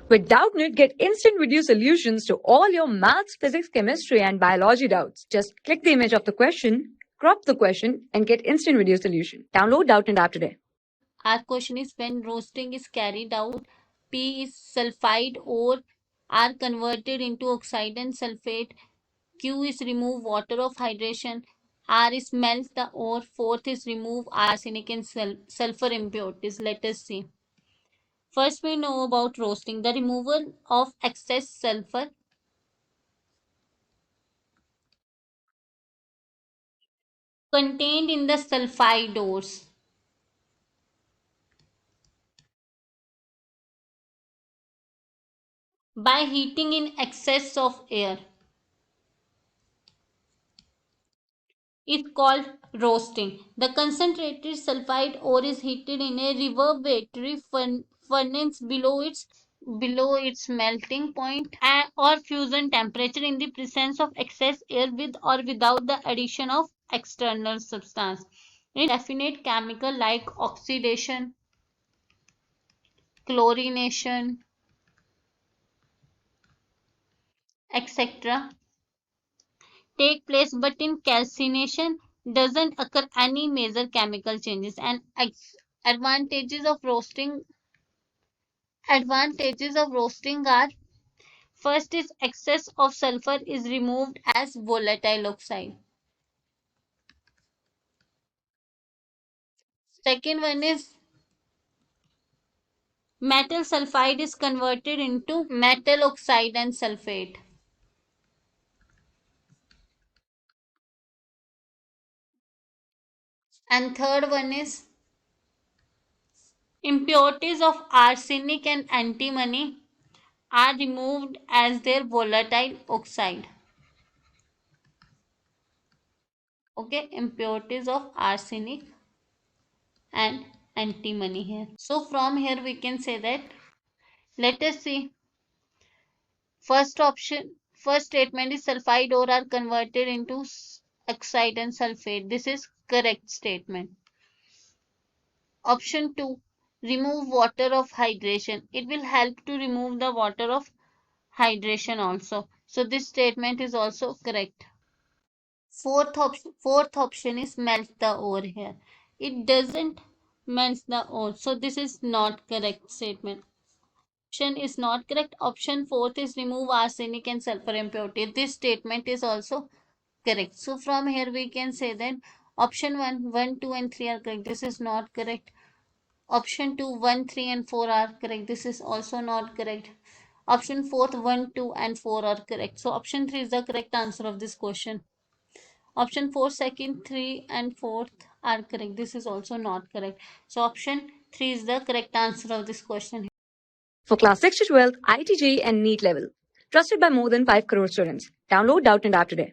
With Doubtnut, get instant video solutions to all your maths, physics, chemistry, and biology doubts. Just click the image of the question, crop the question, and get instant video solution. Download Doubtnut app today. Our question is, when roasting is carried out, P is sulfide ore are converted into oxide and sulfate. Q is remove water of hydration. R is melt the ore. Fourth is remove arsenic and sulfur impurities. Let us see. First, we know about roasting. The removal of excess sulfur contained in the sulfide ores by heating in excess of air is called roasting. The concentrated sulfide ore is heated in a reverberating furnace below its melting point or fusion temperature in the presence of excess air with or without the addition of external substance. Indefinite chemical like oxidation, chlorination, etc. take place, but in calcination doesn't occur any major chemical changes. And advantages of roasting are: first is excess of sulfur is removed as volatile oxide. Second one is metal sulfide is converted into metal oxide and sulfate. And third one is impurities of arsenic and antimony are removed as their volatile oxide. Okay, impurities of arsenic and antimony here. So from here we can say that, let us see. First statement is sulfide ore are converted into oxide and sulfate. This is correct statement. Option 2, remove water of hydration. It will help to remove the water of hydration also. So this statement is also correct. Fourth option is melt the ore here. It doesn't melt the ore. So this is not correct statement. Option is not correct. Option fourth is remove arsenic and sulfur impurity. This statement is also correct. So from here we can say that option 1, 2 and 3 are correct. This is not correct. Option 2, 1, 3 and 4 are correct. This is also not correct. Option 4, 1, 2 and 4 are correct. So option 3 is the correct answer of this question. Option 4, second, 3 and 4th are correct. This is also not correct. So option 3 is the correct answer of this question. For class 6 to 12, IIT JEE and NEET level. Trusted by more than 5 crore students. Download Doubtnut app today.